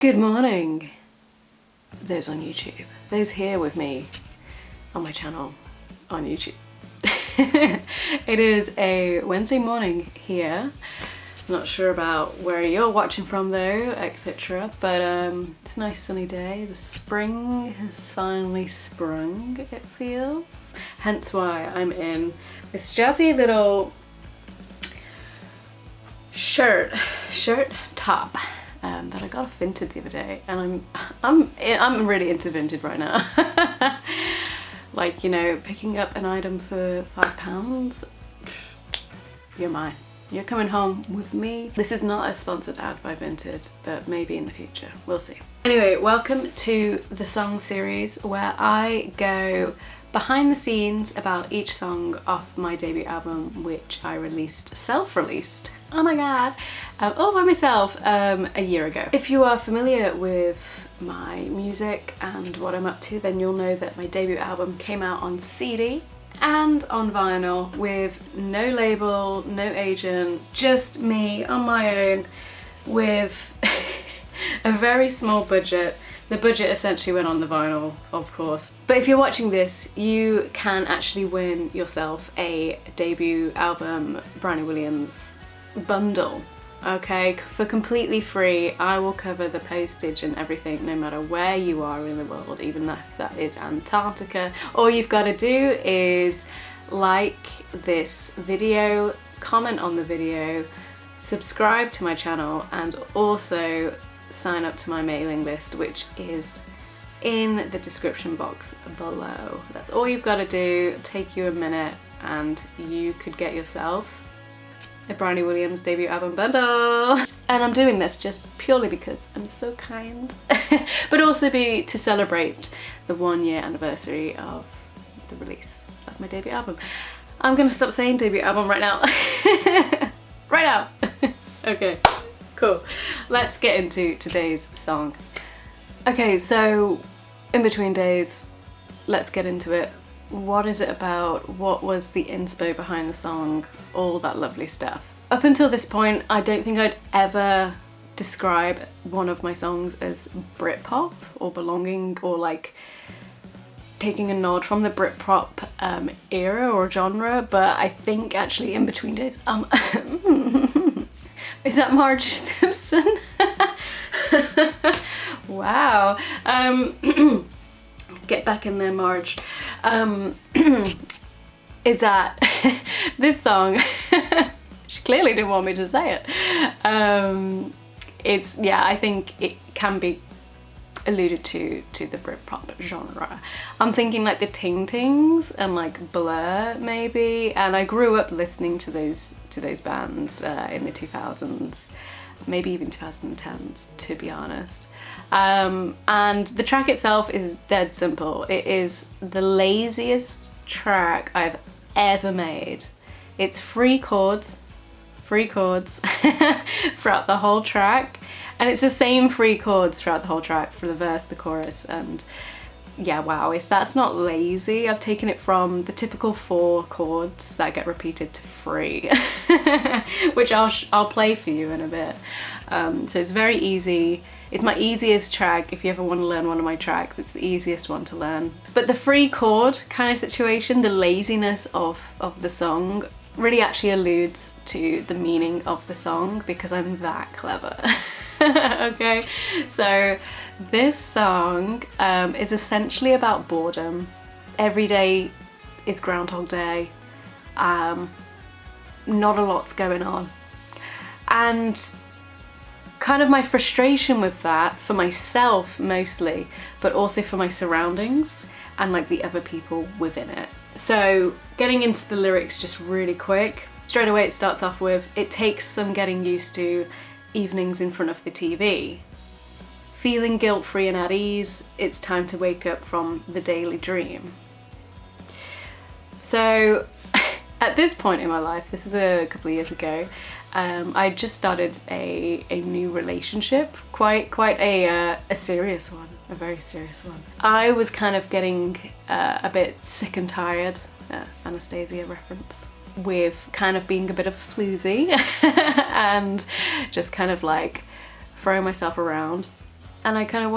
Good morning, those on YouTube, those here with me on my channel on YouTube. It is a Wednesday morning here. I'm not sure about where you're watching from though, etc. But it's a nice sunny day. The spring has finally sprung, it feels. Hence why I'm in this jazzy little shirt top that I got off Vinted the other day, and I'm really into Vinted right now. Like, you know, picking up an item for £5, you're mine. You're coming home with me. This is not a sponsored ad by Vinted, but maybe in the future, we'll see. Anyway, welcome to the song series where I go behind the scenes about each song off my debut album, which I self-released, oh my god, all by myself a year ago. If you are familiar with my music and what I'm up to, then you'll know that my debut album came out on CD and on vinyl with no label, no agent, just me on my own with a very small budget. The budget essentially went on the vinyl, of course. But if you're watching this, you can actually win yourself a debut album Bryony Williams bundle, okay? For completely free. I will cover the postage and everything no matter where you are in the world, even if that is Antarctica. All you've got to do is like this video, comment on the video, subscribe to my channel, and also sign up to my mailing list, which is in the description box below. That's all you've got to do. It'll take you a minute and you could get yourself a Bryony Williams debut album bundle. And I'm doing this just purely because I'm so kind, but also to celebrate the 1-year anniversary of the release of my debut album. I'm gonna stop saying debut album right now. Right now. Okay. Cool. Let's get into today's song. Okay, so in between days, let's get into it. What is it about? What was the inspo behind the song? All that lovely stuff. Up until this point, I don't think I'd ever describe one of my songs as Britpop or belonging or like taking a nod from the Britpop era or genre, but I think actually in between days, is that Marge Simpson? Wow. Get back in there, Marge. Is that this song? She clearly didn't want me to say it. Yeah, I think it can be alluded to the Britpop genre. I'm thinking like the Ting Tings and like Blur maybe, and I grew up listening to those bands in the 2000s, maybe even 2010s, to be honest. And the track itself is dead simple. It is the laziest track I've ever made. It's free chords throughout the whole track. And it's the same 3 chords throughout the whole track for the verse, the chorus, and yeah, wow, if that's not lazy. I've taken it from the typical 4 chords that get repeated to 3, which I'll play for you in a bit. So it's very easy. It's my easiest track. If you ever want to learn one of my tracks, it's the easiest one to learn. But the 3 chord kind of situation, the laziness of the song, really actually alludes to the meaning of the song because I'm that clever. Okay, so this song is essentially about boredom. Every day is Groundhog Day. Not a lot's going on. And kind of my frustration with that, for myself mostly, but also for my surroundings and like the other people within it. So getting into the lyrics just really quick. Straight away it starts off with, it takes some getting used to evenings in front of the TV. Feeling guilt-free and at ease, it's time to wake up from the daily dream. So at this point in my life, this is a couple of years ago, I just started a new relationship, quite a serious one, a very serious one. I was kind of getting a bit sick and tired, Anastasia reference, with kind of being a bit of a floozy and just kind of like throwing myself around. and I kind of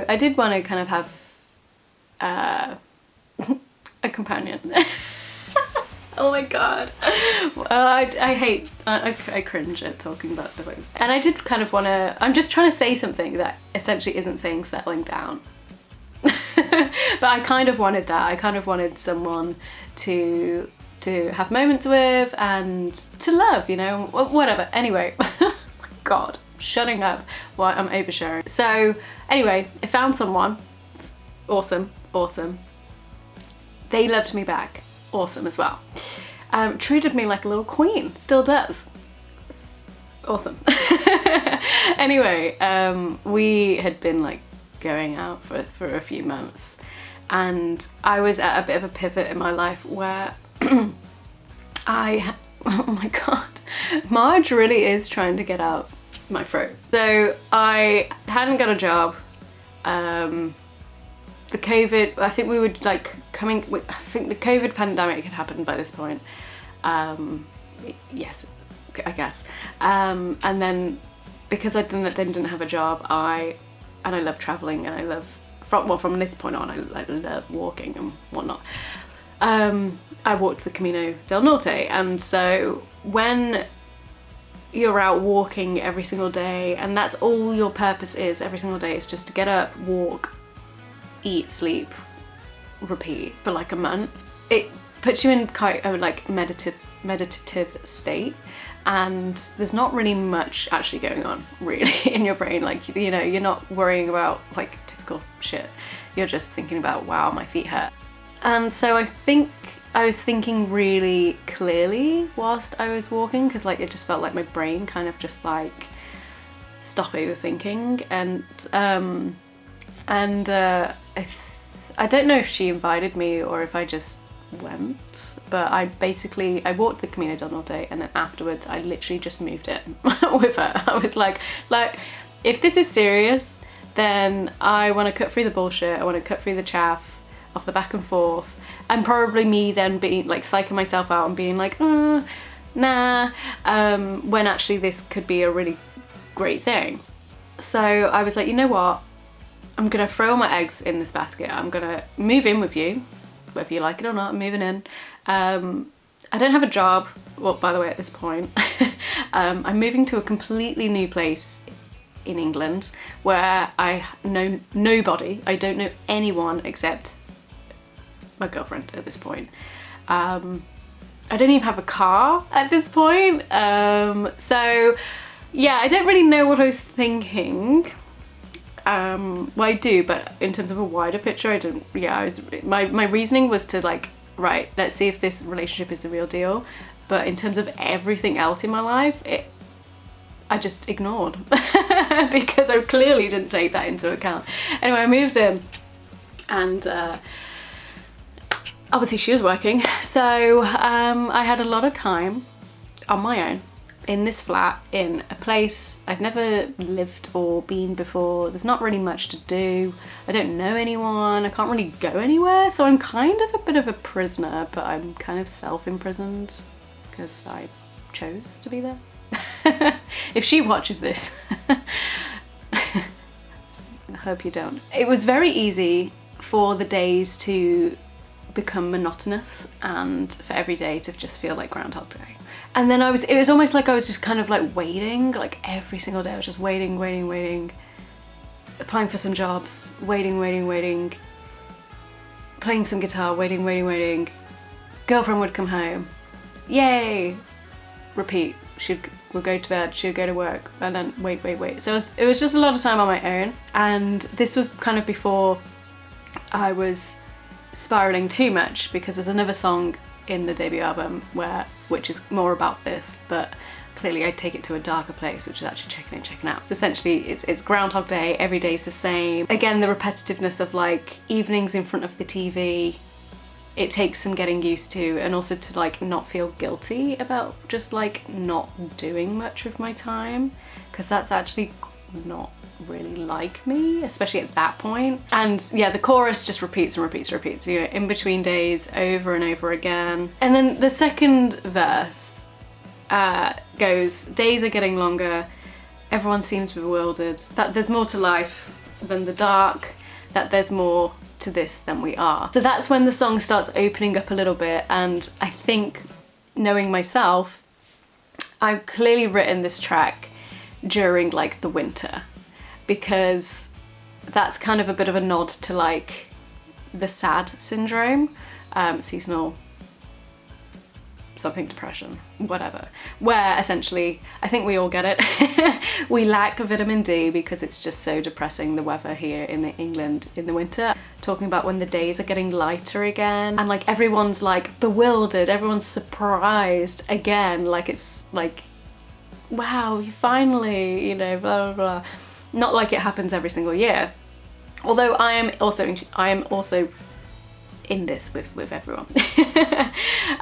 I did want to kind of have a companion. Oh my god. I cringe at talking about stuff like this. And I did kind of want to, I'm just trying to say something that essentially isn't saying settling down. But I kind of wanted that. I kind of wanted someone to have moments with and to love, you know, whatever. Anyway, god, shutting up while I'm oversharing. So anyway, I found someone. Awesome. They loved me back. Awesome as well. Treated me like a little queen. Still does. Awesome. Anyway, we had been like going out for a few months, and I was at a bit of a pivot in my life where oh my god, Marge really is trying to get out my throat. So I hadn't got a job. The COVID, I think we would like I think the COVID pandemic had happened by this point. Yes, I guess. And then because I then didn't have a job, I love traveling, and I love, from this point on, I love walking and whatnot. I walked the Camino del Norte, and so when you're out walking every single day, and that's all your purpose is every single day, is just to get up, walk, eat, sleep, repeat for like a month, it puts you in quite a like meditative state, and there's not really much actually going on really in your brain. Like, you know, you're not worrying about like typical shit, you're just thinking about, wow, my feet hurt. And so I think I was thinking really clearly whilst I was walking, because like it just felt like my brain kind of just like stop overthinking. And I don't know if she invited me or if I just went, but I walked the Camino del Norte, and then afterwards I literally just moved in with her. I was like, if this is serious, then I want to cut through the bullshit, I want to cut through the chaff of the back and forth, and probably me then being like psyching myself out and being like, nah, when actually this could be a really great thing. So I was like, you know what? I'm gonna throw all my eggs in this basket. I'm gonna move in with you, whether you like it or not. I'm moving in. I don't have a job, well, by the way, at this point. I'm moving to a completely new place in England where I know nobody. I don't know anyone except my girlfriend at this point. I don't even have a car at this point. So yeah, I don't really know what I was thinking. Well, I do, but in terms of a wider picture, I don't. Yeah, my reasoning was to like, right, let's see if this relationship is the real deal. But in terms of everything else in my life, I just ignored because I clearly didn't take that into account. Anyway, I moved in, and obviously she was working, so I had a lot of time on my own in this flat in a place I've never lived or been before. There's not really much to do. I don't know anyone. I can't really go anywhere. So I'm kind of a bit of a prisoner, but I'm kind of self-imprisoned because I chose to be there. If she watches this, I hope you don't. It was very easy for the days to become monotonous and for every day to just feel like Groundhog Day. And then it was almost like I was just kind of like waiting, like every single day I was just waiting, applying for some jobs, waiting, playing some guitar, waiting. Girlfriend would come home, yay, repeat, we'll go to bed, she'd go to work, and then wait. So it was just a lot of time on my own, and this was kind of before I was spiraling too much, because there's another song in the debut album which is more about this, but clearly I take it to a darker place, which is actually checking in, checking out. So essentially it's Groundhog Day, every day's the same. Again, the repetitiveness of like evenings in front of the TV, it takes some getting used to, and also to like not feel guilty about just like not doing much with my time, because that's actually not really like me, especially at that point. And yeah, the chorus just repeats, you know, in between days over and over again. And then the second verse goes, days are getting longer, everyone seems bewildered, that there's more to life than the dark, that there's more to this than we are. So that's when the song starts opening up a little bit, and I think, knowing myself, I've clearly written this track during like the winter, because that's kind of a bit of a nod to like the SAD syndrome, seasonal something depression, whatever, where essentially, I think we all get it, we lack vitamin D because it's just so depressing, the weather here in England in the winter. Talking about when the days are getting lighter again, and like everyone's like bewildered, everyone's surprised again, like it's like, wow, you finally, you know, blah, blah, blah. Not like it happens every single year. Although I am also in this with everyone.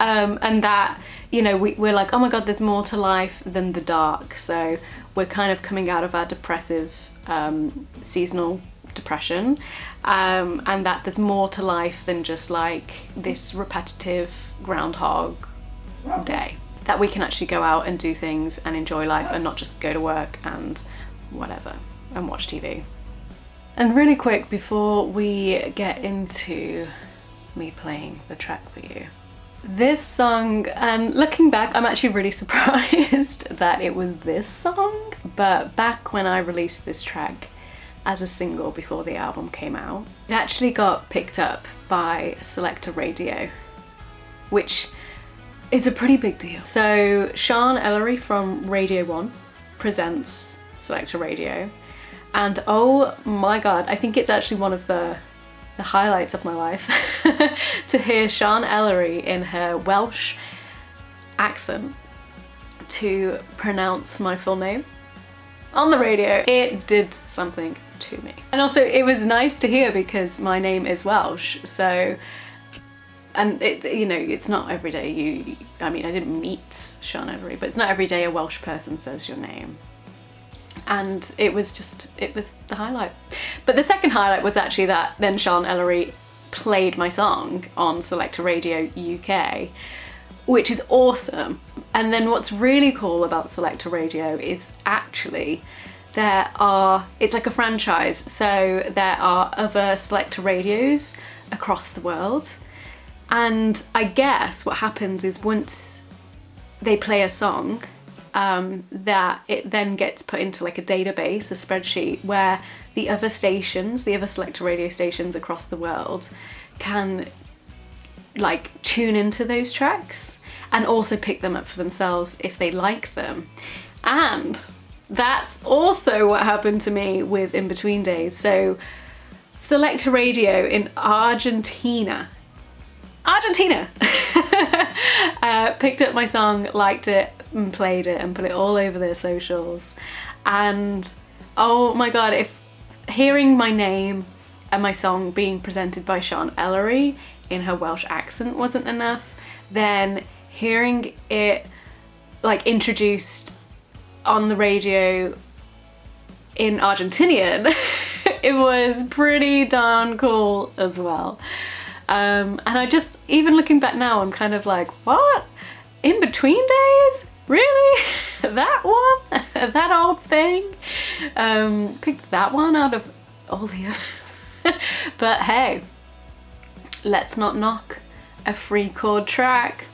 And that, you know, we're like, oh my god, there's more to life than the dark. So we're kind of coming out of our depressive seasonal depression, and that there's more to life than just like this repetitive groundhog day. That we can actually go out and do things and enjoy life and not just go to work and whatever and watch TV. And really quick before we get into me playing the track for you, this song, looking back, I'm actually really surprised that it was this song, but back when I released this track as a single before the album came out, it actually got picked up by Selector Radio, which is a pretty big deal. So Sean Ellery from Radio 1 presents Selector Radio, and oh my god, I think it's actually one of the highlights of my life to hear Sean Ellery in her Welsh accent to pronounce my full name on the radio. It did something to me. And also it was nice to hear because my name is Welsh, so, and it, you know, it's not every day I mean, I didn't meet Sean Ellery, but it's not every day a Welsh person says your name. And it was the highlight. But the second highlight was actually that then Sean Ellery played my song on Selector Radio UK, which is awesome. And then what's really cool about Selector Radio is actually it's like a franchise. So there are other Selector Radios across the world. And I guess what happens is once they play a song, that it then gets put into like a database, a spreadsheet, where the other stations, the other Selector Radio stations across the world can like tune into those tracks and also pick them up for themselves if they like them. And that's also what happened to me with Inbetween days. So Selector Radio in Argentina picked up my song, liked it, and played it and put it all over their socials. And oh my god, if hearing my name and my song being presented by Sean Ellery in her Welsh accent wasn't enough, then hearing it like introduced on the radio in Argentinian, it was pretty darn cool as well. And I just, even looking back now, I'm kind of like, what? Inbetween days? Really? That one? That old thing? Picked that one out of all the others. But hey, let's not knock a free chord track.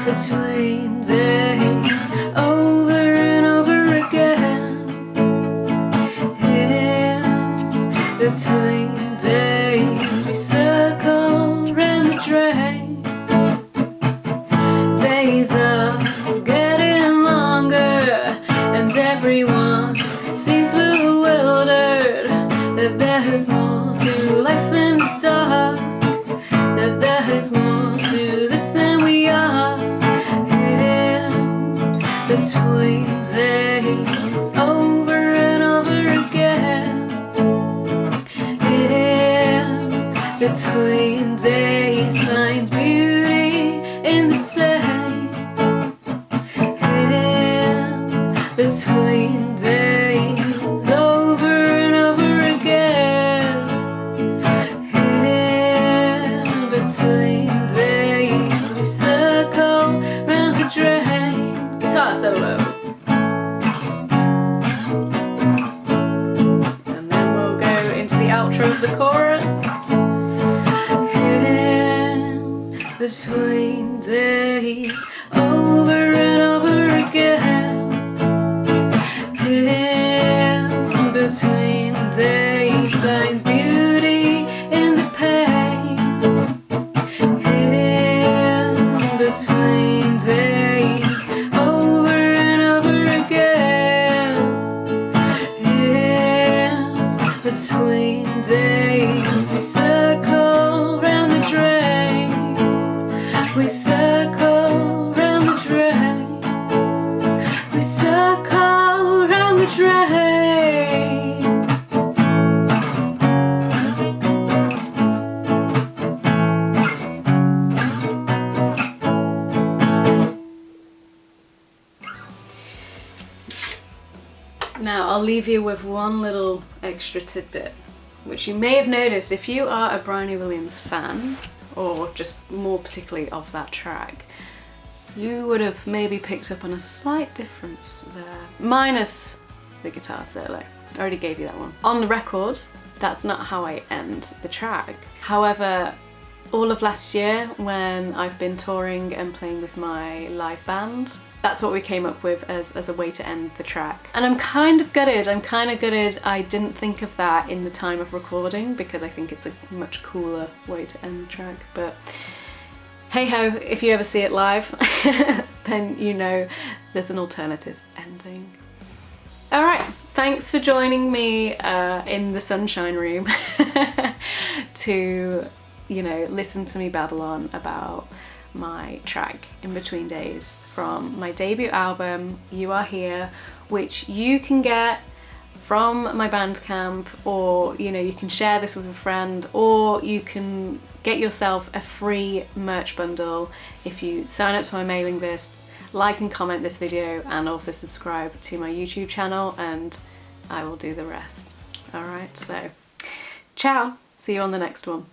Between days, over and over again. In between days, we circle round the drain. Days are getting longer, and everyone seems bewildered that there's more to life than the dark, that there's more to this than we are. Between days, over and over again. between days, find beauty in the same. In between days, over and over again. In between days, we circle round the drain. Guitar solo. And then we'll go into the outro of the chorus. In between days, over and over again. In between days, find beauty in the pain. In between days, over and over again. In between days, we circle round the drain. We circle round the drain. We circle round the drain. Now I'll leave you with one little extra tidbit, which you may have noticed if you are a Bryony Williams fan, or just more particularly of that track, you would have maybe picked up on a slight difference there. Minus the guitar solo. I already gave you that one. On the record, that's not how I end the track. However, all of last year when I've been touring and playing with my live band, that's what we came up with as a way to end the track. And I'm kind of gutted I didn't think of that in the time of recording, because I think it's a much cooler way to end the track. But hey ho, if you ever see it live, then you know there's an alternative ending. Alright, thanks for joining me in the sunshine room to, you know, listen to me babble on about my track In Between Days from my debut album, You Are Here, which you can get from my Bandcamp, or you know, you can share this with a friend, or you can get yourself a free merch bundle if you sign up to my mailing list, like and comment this video, and also subscribe to my YouTube channel, and I will do the rest. Alright, so ciao, see you on the next one.